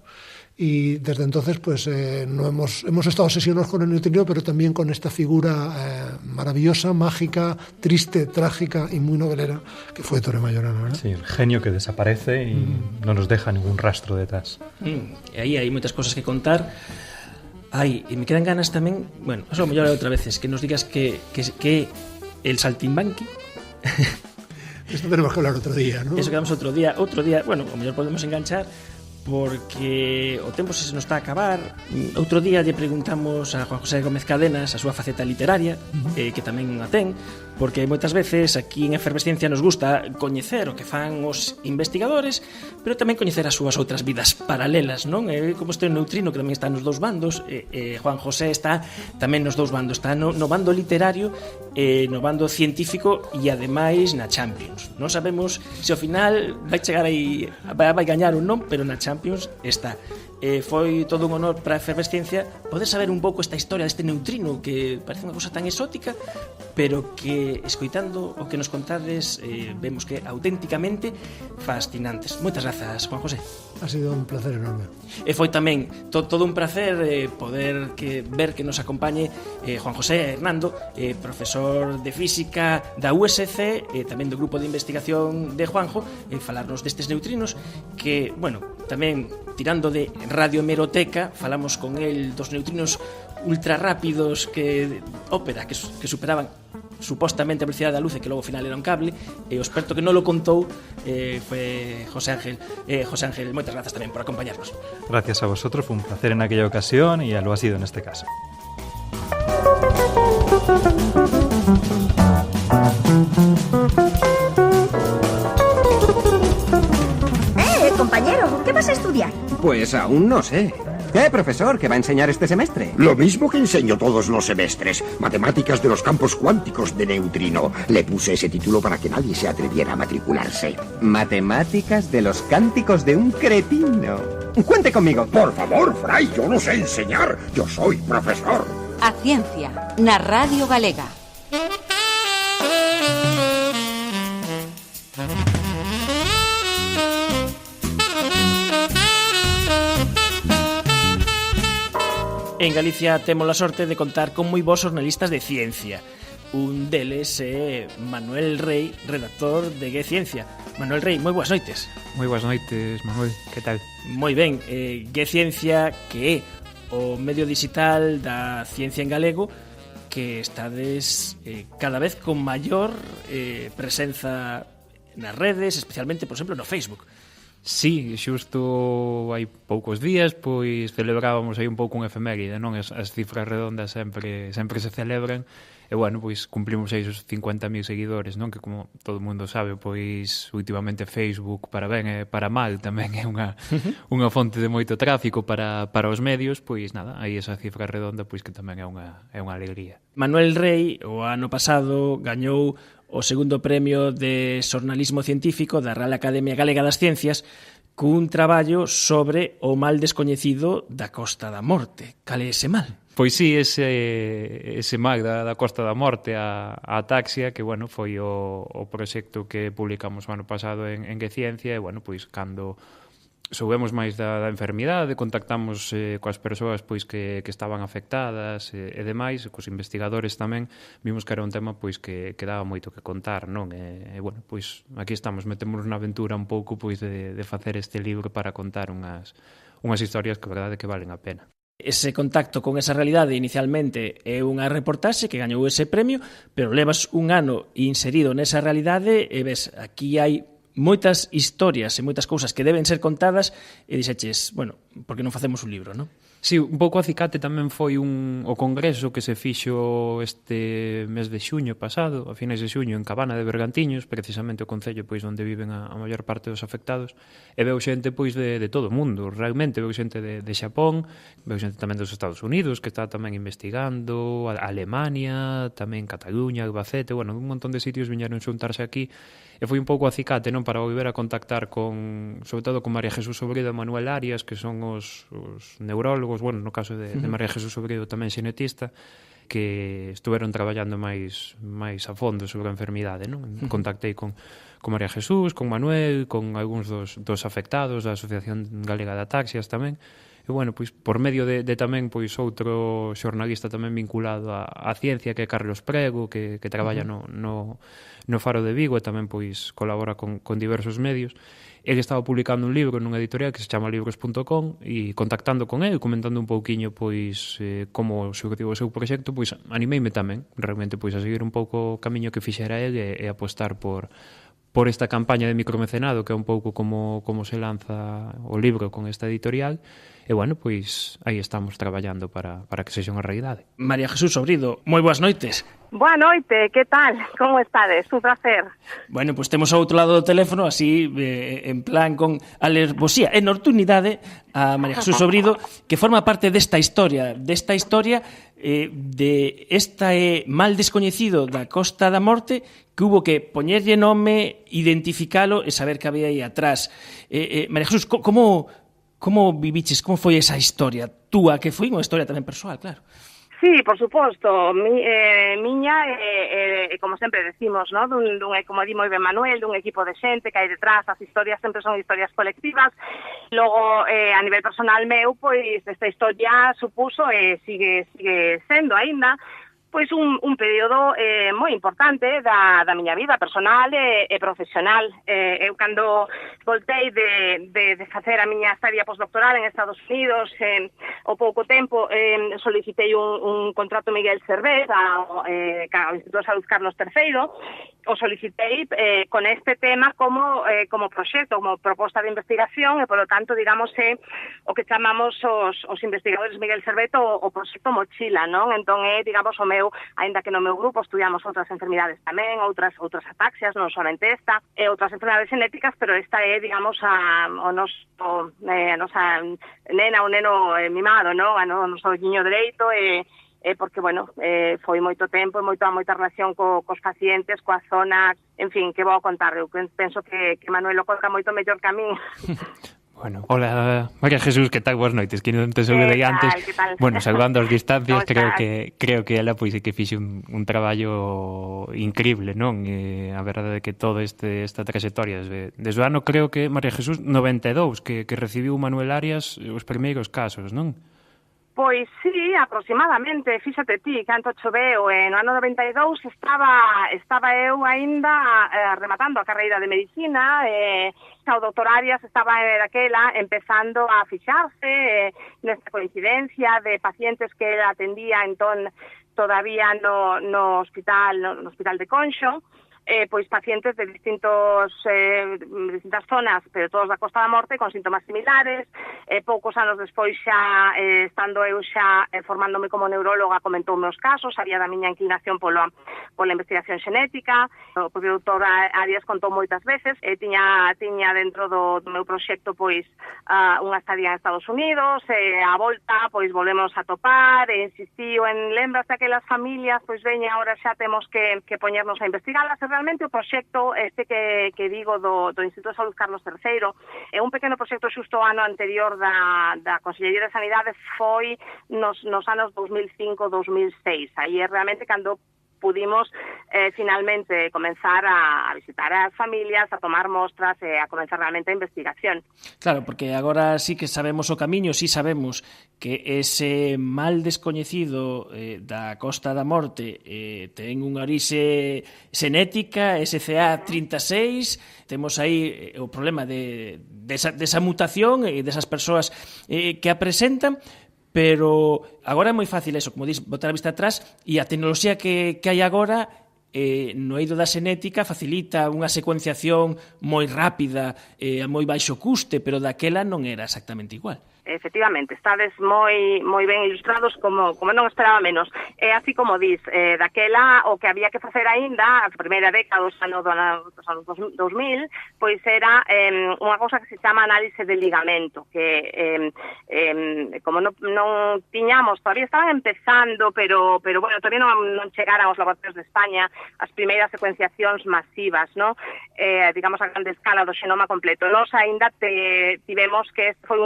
Y desde entonces pues no hemos estado obsesionados con el neutrino, pero también con esta figura maravillosa, mágica, triste, trágica y muy novelera que fue Ettore Majorana, ¿verdad? Sí, el genio que desaparece y no nos deja ningún rastro detrás. E aí hai moitas cosas que contar. E me quedan ganas tamén, bueno, eso mellor é outra vez, que nos digas que el saltimbanqui. Esto tenemos que hablar otro día, ¿no? Eso quedamos outro día, bueno, o mellor podemos enganchar porque o tempo se nos está a acabar. Outro día lle preguntamos a Juan José Gómez Cadenas a súa faceta literaria, que tamén a ten, porque moitas veces aquí en Efervesciencia nos gusta coñecer o que fan os investigadores, pero tamén coñecer as súas outras vidas paralelas, non? Como este neutrino que tamén está nos dous bandos, Juan José está tamén nos dous bandos, está no bando literario, no bando científico e ademais na Champions. Non sabemos se ao final vai chegar aí, vai gañar ou non, pero na Champions está. Foi todo un honor para a Efervesciencia poder saber un pouco esta historia deste neutrino que parece unha cosa tan exótica, pero que escoitando o que nos contades vemos que auténticamente fascinantes. Moitas grazas, Juan José. Ha sido un placer enorme. E foi tamén todo un placer poder ver que nos acompañe Juan José Hernando, profesor de física da USC, tamén do grupo de investigación de Juanjo, falarnos destes neutrinos que, bueno, tamén tirando de radiohemeroteca, falamos con el dos neutrinos ultra rápidos que ópera, que superaban supostamente a velocidade da luz e que logo ao final era un cable, e o experto que non lo contou foi José Ángel. José Ángel, moitas grazas tamén por acompañarnos. Gracias a vosotros, fue un placer en aquella ocasión y ya lo ha sido en este caso. Compañero, ¿qué vas a estudiar? Pues aún no sé. Profesor, ¿qué va a enseñar este semestre? Lo mismo que enseño todos los semestres. Matemáticas de los campos cuánticos de neutrino. Le puse ese título para que nadie se atreviera a matricularse. Matemáticas de los cánticos de un cretino. Cuente conmigo. Por favor, Fray, yo no sé enseñar. Yo soy profesor. A Ciencia, na Radio Galega. En Galicia temos a sorte de contar con moi bons xornalistas de ciencia. Un deles é Manuel Rey, redactor de Gue Ciencia. Manuel Rey, moi boas noites. Moi boas noites, Manuel, que tal? Moi ben, Gue Ciencia, que é o medio digital da ciencia en galego, que estades cada vez con maior presenza nas redes, especialmente, por exemplo, no Facebook. Sí, xusto hai poucos días pois celebrábamos aí un pouco un efeméride, non? As cifras redondas sempre se celebran E, bueno, pois cumplimos aí os 50.000 seguidores, non? Que, como todo o mundo sabe, pois, últimamente Facebook, para ben e para mal, tamén é unha fonte de moito tráfico para os medios, pois, nada, aí esa cifra redonda, pois, que tamén é unha alegría. Manuel Rei, o ano pasado, gañou o segundo premio de xornalismo científico da Real Academia Galega das Ciencias cun traballo sobre o mal descoñecido da Costa da Morte. Cal é ese mal? Pois sí, ese mag da Costa da Morte, a ataxia, que, bueno, foi o proxecto que publicamos o ano pasado en Ciencia, e, bueno, pois, cando soubemos máis da enfermidade, contactamos coas persoas pois que estaban afectadas e demais, cos investigadores tamén, vimos que era un tema pois que daba moito que contar, non? E bueno, pois aquí estamos, metémonos na aventura un pouco pois de facer este libro para contar unhas historias que a verdade que valen a pena. Ese contacto con esa realidade inicialmente é unha reportaxe que gañou ese premio, pero levas un ano inserido nesa realidade e ves, aquí hai moitas historias e moitas cousas que deben ser contadas e dixeches, bueno, por que non facemos un libro, non? Sí, un pouco acicate tamén foi o congreso que se fixo este mes de xuño pasado, a finais de xuño, en Cabana de Bergantiños, precisamente o concello pois onde viven a maior parte dos afectados, e veu xente pois de todo o mundo, realmente veu xente de Xapón, veu xente tamén dos Estados Unidos, que está tamén investigando, Alemania, tamén Cataluña, Albacete, bueno, un montón de sitios viñeron xuntarse aquí, e foi un pouco acicate, non, para volver a contactar sobre todo con María Jesús Sobredo e Manuel Arias, que son os neurólogos, bueno, no caso de María Jesús Sobredo tamén xenetista, que estuveron traballando máis a fondo sobre a enfermidade, non? Contactei con María Jesús, con Manuel, con algúns dos afectados da Asociación Galega de Ataxias tamén. E, bueno, pois, por medio de tamén pois outro xornalista tamén vinculado á ciencia, que é Carlos Prego, que traballa no Faro de Vigo e tamén pois colabora con diversos medios. Ele estaba publicando un libro nunha editorial que se chama libros.com, e contactando con ele, comentando un pouquiño pois como surgiu o seu proxecto, pois animeime tamén realmente pois a seguir un pouco o camiño que fixera ele e apostar por esta campaña de micromecenado, que é un pouco como se lanza o libro con esta editorial. E, bueno, pois aí estamos traballando para que sexa unha realidade. María Jesús Sobrido, moi boas noites. Boa noite, que tal? Como estades? Un placer. Bueno, pois temos ao outro lado do teléfono, así, en plan con alervosía e nortunidade, a María Jesús Sobrido, que forma parte desta historia de este mal descoñecido da Costa da Morte, que hubo que poñerlle nome, identificalo e saber que había aí atrás. María Jesús, como viviches, como foi esa historia túa, que foi unha historia tamén persoal, claro? Sí, por suposto, miña, como sempre decimos, ¿no? Como di moi ben Manuel, dun equipo de xente que hai detrás, as historias sempre son historias colectivas. Logo, a nivel personal meu, pois, esta historia supuso e sigue sendo aínda, pois un período moi importante da miña vida personal e profesional. Eu cando voltei de facer a miña estadia postdoctoral en Estados Unidos, ao pouco tempo solicitei un contrato Miguel Servet ao Instituto de Salud Carlos III, o solicitei con este tema como proxecto, como proposta de investigación, e, polo tanto, digamos, o que chamamos os investigadores Miguel Servet o proxecto Mochila, non? Entón, digamos, o meu, aínda que no meu grupo estudiamos outras enfermidades tamén, outras ataxias, non somente esta, e outras enfermidades genéticas, pero esta é, digamos, a nosa nena, o neno mimado, non? O noso guiño dereito, porque, bueno, foi moito tempo, moita relación cos pacientes, coa zona, en fin, que vou a contar. Eu penso que Manuel o conta moito mellor que a min. Bueno, hola, María Jesús, que tal? Boas noites, que non te saudei antes. Bueno, salvando as distancias, creo que ela pois que fixe un traballo increíble, non? A verdade é que toda esta trayectoria desde o ano, creo que María Jesús 92, que recibiu Manuel Arias os primeiros casos, non? Pois sí, aproximadamente, fíxate ti, canto choveu, no ano 92 estaba eu aínda rematando a carreira de medicina, o doutor Arias estaba daquela empezando a fixarse nesta coincidencia de pacientes que ela atendía entón todavía no hospital de Conxo, pois pacientes de distintas zonas, pero todos da Costa da Morte, con síntomas similares. Poucos anos despois xa, estando eu xa formándome como neuróloga, comentoume os casos, había da miña inclinación pola investigación xenética. O propio doutor Arias contou moitas veces, tiña dentro do meu proxecto pois unha estadía en Estados Unidos, a volta pois volvemos a topar, e insistiu en lembras daquelas familias, pois veña, agora xa temos que poñernos a investigalas. E realmente o proxecto que digo do Instituto de Salud Carlos III é un pequeno proxecto xusto o ano anterior da Consellería de Sanidade, foi nos anos 2005-2006. Aí é realmente cando pudimos finalmente comenzar a visitar as familias, a tomar mostras e a comenzar realmente a investigación. Claro, porque agora sí que sabemos o camiño, sí sabemos que ese mal descoñecido da Costa da Morte ten unha orixe xenética, SCA36, temos aí o problema desa mutación e desas persoas que a presentan, pero agora é moi fácil eso, como dís, botar a vista atrás, e a tecnoloxía que hai agora no eido da xenética facilita unha secuenciación moi rápida e a moi baixo custe, pero daquela non era exactamente igual. Efectivamente, estades moi ben ilustrados, como non esperaba menos. É así como dis, daquela o que había que facer aínda, a primeira década dos anos 2000, pois era unha cousa que se chama análise de ligamento, que como non tiñamos, todavía estaban empezando, pero bueno, todavía non chegaran aos laboratorios de España as primeiras secuenciacións masivas, ¿no? Digamos a grande escala do xenoma completo. Nos aínda tivemos que foi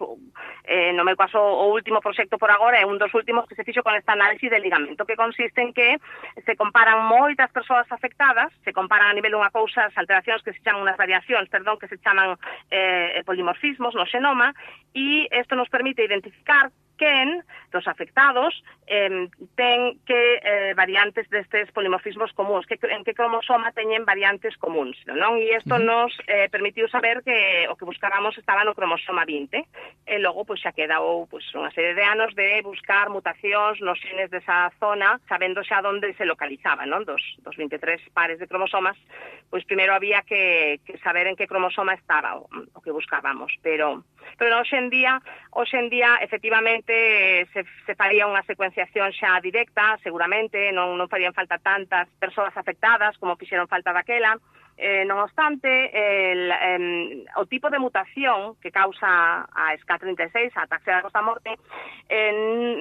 no meu caso o último proxecto por agora é un dos últimos que se fixo con esta análisis de ligamento, que consiste en que se comparan moitas persoas afectadas, se comparan a nivel dunha cousa as alteracións que se chaman unhas variacións, que se chaman polimorfismos no xenoma, e isto nos permite identificar quen dos afectados ten que variantes destes polimorfismos comuns, en que cromosoma teñen variantes comuns, non? E isto nos permitiu saber que o que buscábamos estaba no cromosoma 20, e logo pois xa quedou pois unha serie de anos de buscar mutacións nos genes desa zona, sabendo xa onde se localizaba, non? Dos 23 pares de cromosomas, pois primeiro había que saber en que cromosoma estaba o que buscábamos, pero hoxe en día efectivamente se faría unha secuenciación xa directa, seguramente, non farían falta tantas persoas afectadas como fixeron falta daquela. Non obstante, o tipo de mutación que causa a SCA36, a ataxia da Costa da Morte,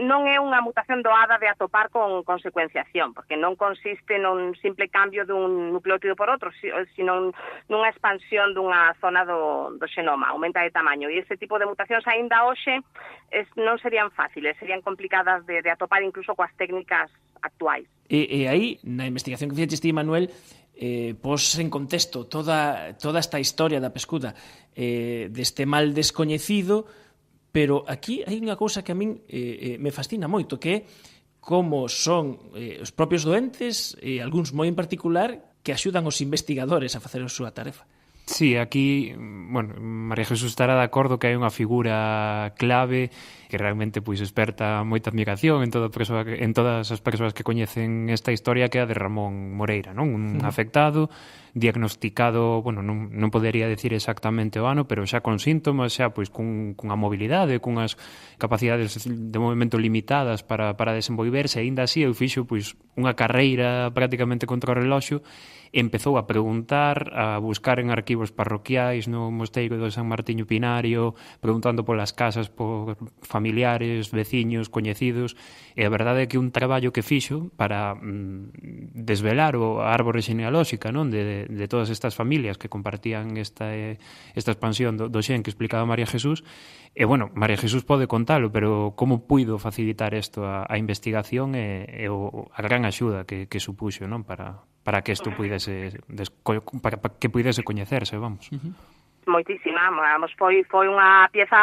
non é unha mutación doada de atopar con secuenciación, porque non consiste nun simple cambio dun nucleótido por outro, sino nunha expansión dunha zona do xenoma, aumenta de tamaño. E ese tipo de mutacións aínda hoxe non serían fáciles, serían complicadas de atopar incluso coas técnicas actuais. E aí, na investigación que fixeches ti, Manuel, pos en contexto toda esta historia da pescuda deste mal descoñecido, pero aquí hai unha cousa que a min me fascina moito, que é como son os propios doentes, e algúns moi en particular, que axudan os investigadores a facer a súa tarefa. Sí, aquí, bueno, María Jesús estará de acordo que hai unha figura clave que realmente pois desperta moita admiración en todas as persoas que coñecen esta historia, que é a de Ramón Moreira, non? Un afectado, diagnosticado, bueno, non podería decir exactamente o ano, pero xa con síntomas, xa pois cunha mobilidade, cunhas capacidades de movimento limitadas para desenvolverse, e aínda así eu fixo pois unha carreira prácticamente contra o reloxo. Empezou a preguntar, a buscar en arquivos parroquiais no mosteiro do San Martiño Pinario, preguntando polas casas, por familiares, veciños, coñecidos, e a verdade é que un traballo que fixo para desvelar a árbore genealóxica, non, de todas estas familias que compartían esta expansión do xen que explicaba María Jesús. E, bueno, María Jesús pode contalo, pero como puido facilitar isto a investigación e a gran axuda que supuxo, non, para que isto puidese coñecerse, vamos. moitísima, vamos, foi unha pieza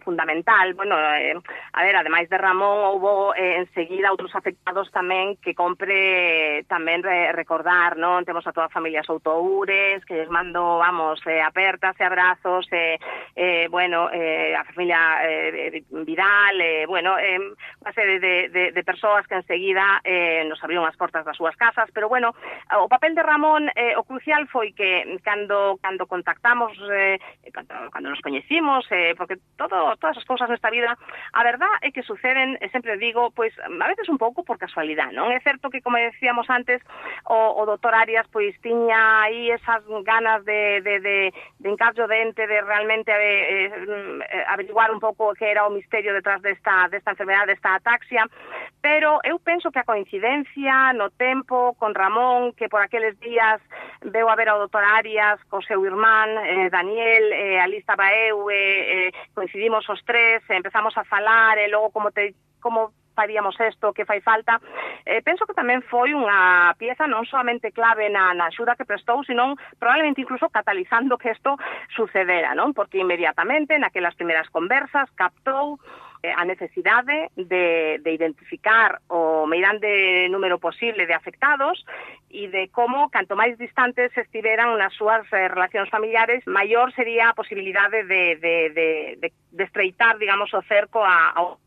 fundamental. Bueno, a ver, ademais de Ramón, houbo enseguida outros afectados tamén que compre tamén recordar, non? Temos a toda a familia Soutoures, que les mando, vamos, apertas e abrazos, bueno, a familia Vidal, bueno, unha serie de persoas que enseguida nos abriron as portas das súas casas, pero bueno, o papel de Ramón, o crucial foi que cando contactamos, cando nos coñecimos, porque todas as cousas nesta vida, a verdad é que suceden, sempre digo, pois a veces un pouco por casualidade, non? É certo que, como decíamos antes, o doutor Arias pois tiña aí esas ganas de hincarlle o dente, de realmente averiguar un pouco que era o misterio detrás desta enfermedade, desta ataxia, pero eu penso que a coincidencia no tempo con Ramón, que por aqueles días veu a ver ao doutor Arias co seu irmán Daniel, ali estaba eu, coincidimos os tres, empezamos a falar, e logo como faríamos isto, que fai falta. Penso que tamén foi unha pieza non solamente clave na axuda que prestou, sino probablemente incluso catalizando que isto sucedera, non? Porque inmediatamente, naquelas primeiras conversas, captou a necesidade de identificar o meirande número posible de afectados e de como, canto máis distantes estiveran nas súas relacións familiares, maior sería a posibilidade de estreitar, digamos, o cerco ao...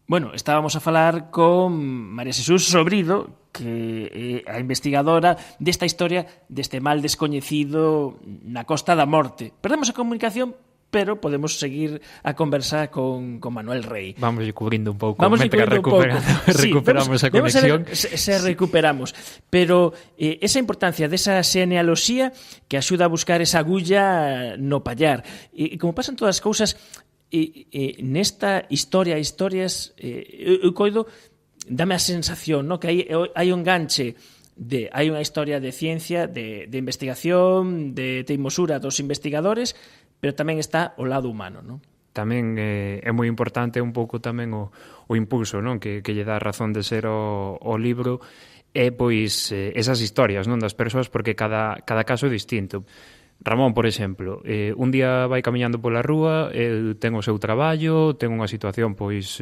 Bueno, estábamos a falar con María Xesús Sobrido, que é a investigadora desta historia deste mal descoñecido na Costa da Morte. Perdemos a comunicación, pero podemos seguir a conversar con Manuel Rey. Vamos ir cubrindo un pouco. Vamos ir cubrindo un pouco. Recuperamos a conexión. Se recuperamos. Pero esa importancia desa xenealoxía que axuda a buscar esa agulla no pallar. E como pasan todas as cousas, nesta historias, eu coido, dame a sensación, no, que hai un ganche hai unha historia de ciencia, de investigación, de teimosura dos investigadores, pero tamén está o lado humano, non? Tamén é moi importante un pouco tamén o impulso, non, que lle dá razón de ser o libro, e pois esas historias, non, das persoas, porque cada caso é distinto. Ramón, por exemplo, un día vai camiñando pola rúa, ten o seu traballo, ten unha situación pois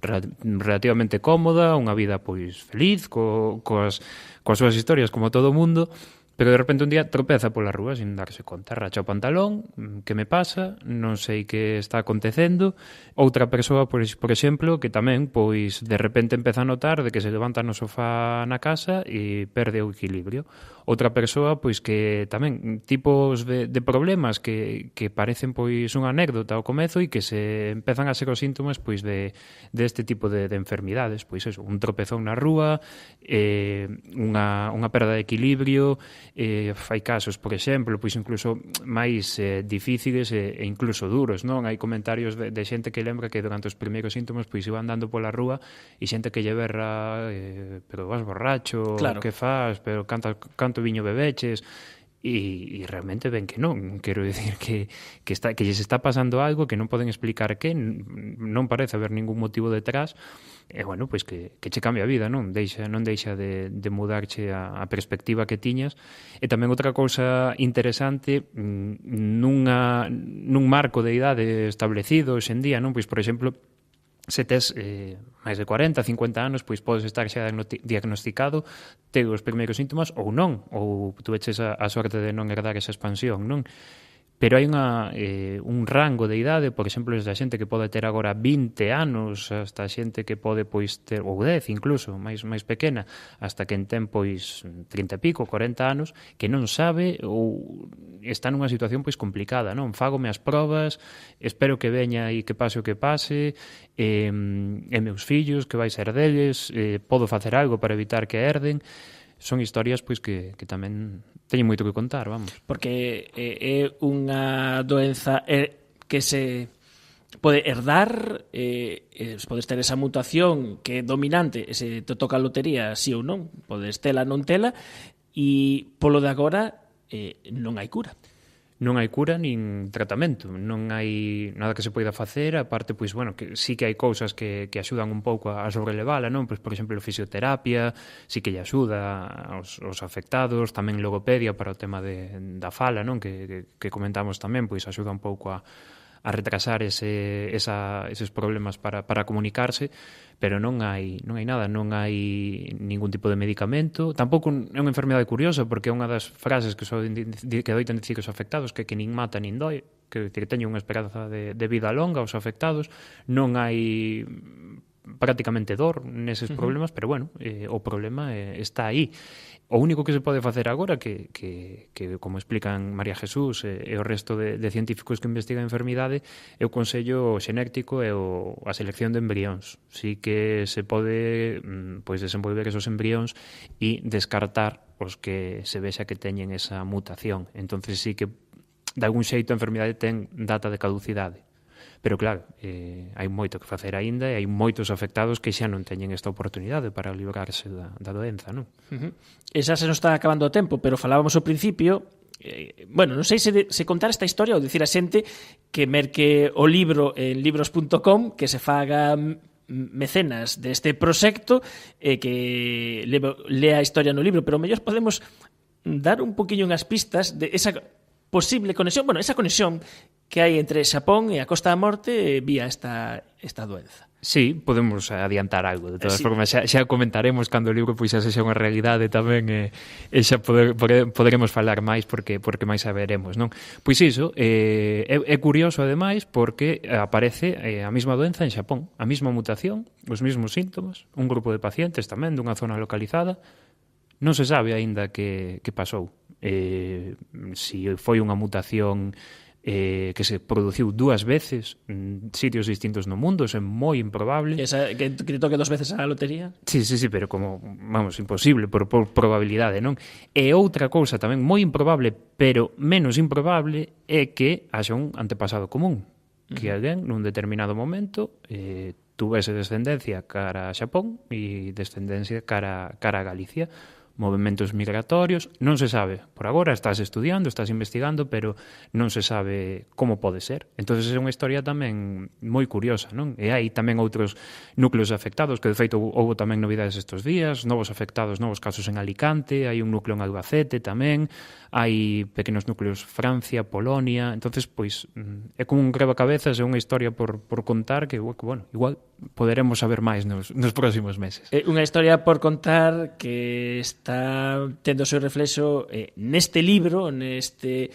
relativamente cómoda, unha vida pois feliz, coas súas historias como todo o mundo, pero de repente un día tropeza pola rúa sin darse conta, racha o pantalón, que me pasa, non sei que está acontecendo. Outra persoa, por exemplo, que tamén pois de repente empeza a notar de que se levanta no sofá na casa e perde o equilibrio. Outra persoa, pois que tamén tipos de problemas que parecen pois unha anécdota ao comezo e que se empezan a ser os síntomas pois deste tipo de enfermidades, pois eso, un tropezón na rúa, unha perda de equilibrio. Fai casos, por exemplo, pois incluso máis difíciles e incluso duros, non? Hai comentarios de xente que lembra que durante os primeiros síntomas pois iba andando pola rúa e xente que lle berra, pero vas borracho, claro. Que faz, pero canto viño bebeches, e realmente ven que non, quero dicir que lles está pasando algo que non poden explicar que, non parece haber ningún motivo detrás, e bueno, pois que che cambia a vida, non deixa de mudarche a perspectiva que tiñas. E tamén outra cousa interesante, nun marco de idade establecido hoxe en día, non, pois por exemplo, se tes máis de 40, 50 anos, pois podes estar xa diagnosticado, ter os primeiros síntomas ou non, ou tu eches a sorte de non herdar esa expansión, non? Pero hai un rango de idade, por exemplo, desde a xente que pode ter agora 20 anos, hasta a xente que pode pois ter, ou 10 incluso, máis pequena, hasta que ten pois 30 e pico, 40 anos, que non sabe ou está nunha situación pois complicada, non? Fágome as probas, espero que veña e que pase o que pase, e meus fillos, que vai ser deles, podo facer algo para evitar que herden. Son historias pois que tamén teñen moito que contar, vamos. Porque é unha doenza que se pode herdar, podes ter esa mutación que é dominante, se te toca a lotería, sí ou non, podes tela, non tela, e polo de agora non hai cura. non hai cura nin tratamento, non hai nada que se poida facer, aparte, pois, bueno, que sí que hai cousas que axudan un pouco a sobrelevala, non? Pois, por exemplo, fisioterapia, sí que lle axuda aos afectados, tamén logopedia para o tema da fala, non? Que comentamos tamén, pois axuda un pouco a retrasar eses problemas para comunicarse, pero non hai nada, non hai ningún tipo de medicamento. Tampouco é unha enfermedade curiosa, porque é unha das frases que doitan dicir os afectados, que nin mata nin doi, que teñen unha esperanza de vida longa os afectados. Non hai prácticamente dor neses problemas, pero bueno, o problema está aí. O único que se pode facer agora, que como explican María Jesús e o resto de científicos que investigan a enfermidade, é o consello xenético e a selección de embrións. Sí que se pode desenvolver esos embrións e descartar os que se vexa que teñen esa mutación. Entonces sí que, de algún xeito, a enfermidade ten data de caducidade. Pero claro, hai moito que facer aínda e hai moitos afectados que xa non teñen esta oportunidade para librarse da doenza, non? E xa se nos está acabando o tempo, pero falábamos ao principio, non sei se contar esta historia ou dicir a xente que merque o libro en libros.com, que se faga mecenas deste proxecto e que lea a historia no libro, pero mellor podemos dar un poquinho unhas pistas de esa posible conexión, esa conexión que hai entre Xapón e a Costa da Morte vía esta doenza. Sí, podemos adiantar algo. De todas formas, xa comentaremos cando o libro xa sexa unha realidade tamén e xa poderemos falar máis porque máis saberemos, non? Pois iso, é curioso ademais porque aparece a mesma doenza en Xapón, a mesma mutación, os mesmos síntomas, un grupo de pacientes tamén dunha zona localizada. Non se sabe aínda que pasou. Si foi unha mutación que se produciu 2 veces en sitios distintos no mundo, é moi improbable. Que toque 2 veces a lotería? Sí, pero como, imposible por probabilidade, non? E outra cousa tamén moi improbable, pero menos improbable, é que haxa un antepasado común, que alguén nun determinado momento tuvese descendencia cara a Xapón e descendencia cara a Galicia. Movementos migratorios, non se sabe. Por agora estás estudiando, estás investigando, pero non se sabe como pode ser. Entonces é unha historia tamén moi curiosa, non? E hai tamén outros núcleos afectados, que de feito houve tamén novidades estes días, novos afectados, novos casos en Alicante, hai un núcleo en Albacete tamén, hai pequenos núcleos Francia, Polonia. Entonces, pois, é como un crevacabezas, é unha historia por contar que, bueno, igual poderemos saber máis nos próximos meses. É unha historia por contar que está tendo o seu reflexo neste libro, neste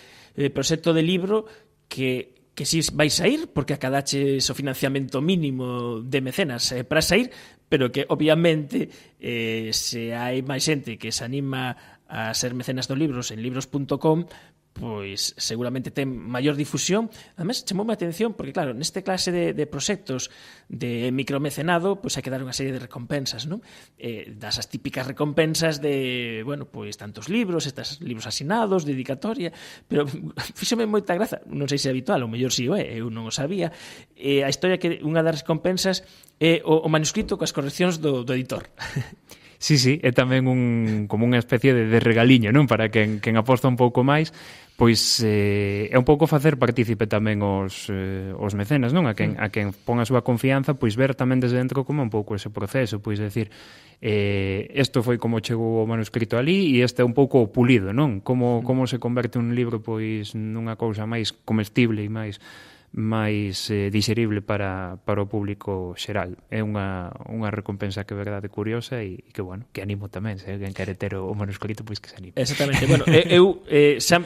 proxecto de libro que si vai sair, porque acadaches o financiamento mínimo de mecenas para sair, pero que obviamente se hai máis xente que se anima a ser mecenas dos libros en libros.com, pois seguramente ten maior difusión. Ademais, chamoume a atención porque, claro, neste clase de proxectos de micromecenado, pois hai que dar unha serie de recompensas, non? Das as típicas recompensas de, pois tantos libros, estes libros asinados, dedicatoria, pero fíxome moita graza, non sei se é habitual, ou mellor si o é, eu non o sabía, a historia que unha das recompensas é o manuscrito coas correccións do editor. Sí, é tamén como unha especie de regaliño, non? Para quen aposta un pouco máis, pois é un pouco facer partícipe tamén os mecenas, non? A quen pon a súa confianza, pois ver tamén desde dentro como un pouco ese proceso, pois decir, isto foi como chegou o manuscrito ali e este é un pouco pulido, non? Como se converte un libro pois nunha cousa máis comestible e máis digerible para o público xeral. É unha recompensa que é verdade curiosa e que, bueno, que animo tamén, se alguén quere ter o manuscrito, pois que se anime. Exactamente. Eu xa,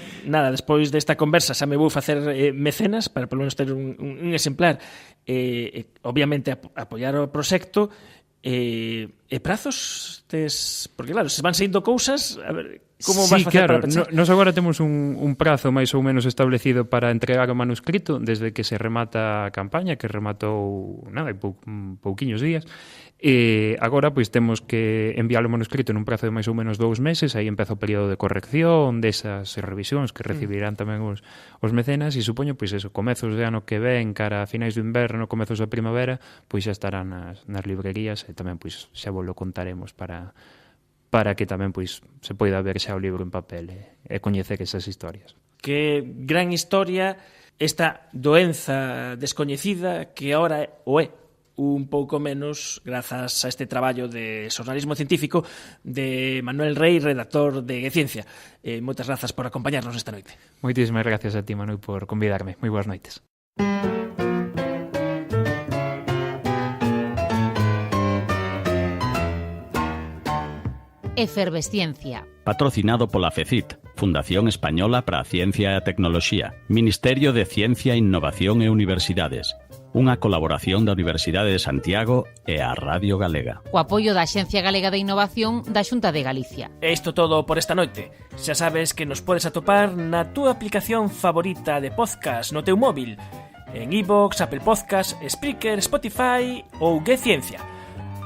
despois desta conversa xa me vou facer mecenas para polo menos ter un exemplar. Obviamente apoiar o proxecto e prazos porque claro, se van saindo cousas, a ver, como vas facer para pechar? Nos agora temos un prazo máis ou menos establecido para entregar o manuscrito desde que se remata a campaña, que rematou hai pouquiños días. E agora pois temos que enviar o manuscrito nun prazo de máis ou menos 2 meses, aí empeza o período de corrección desas revisións que recibirán tamén os mecenas, e supoño pois eso, comezos de ano que ven, cara a finais do inverno, comezos da primavera, pois xa estarán nas librerías e tamén pois xa vos lo contaremos para que tamén pois se poida ver xa o libro en papel e coñecer esas historias. Que gran historia esta doenza descoñecida que ahora o é un pouco menos grazas a este traballo de xornalismo científico de Manuel Rey, redactor de Ciencia. Moitas grazas por acompañarnos esta noite. Moitísimas gracias a ti, Manu, por convidarme. Moi boas noites. Efervesciencia. Patrocinado pola FECIT, Fundación Española para a Ciencia e a Tecnoloxía, Ministerio de Ciencia, Innovación e Universidades, unha colaboración da Universidade de Santiago e a Radio Galega. O apoio da Axencia Galega de Innovación da Xunta de Galicia. E isto todo por esta noite. Xa sabes que nos podes atopar na túa aplicación favorita de podcast no teu móvil, en iVoox, Apple Podcast, Spreaker, Spotify ou Ciencia.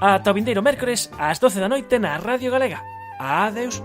Ata o vindeiro mércores ás 12 da noite na Radio Galega. Adeus.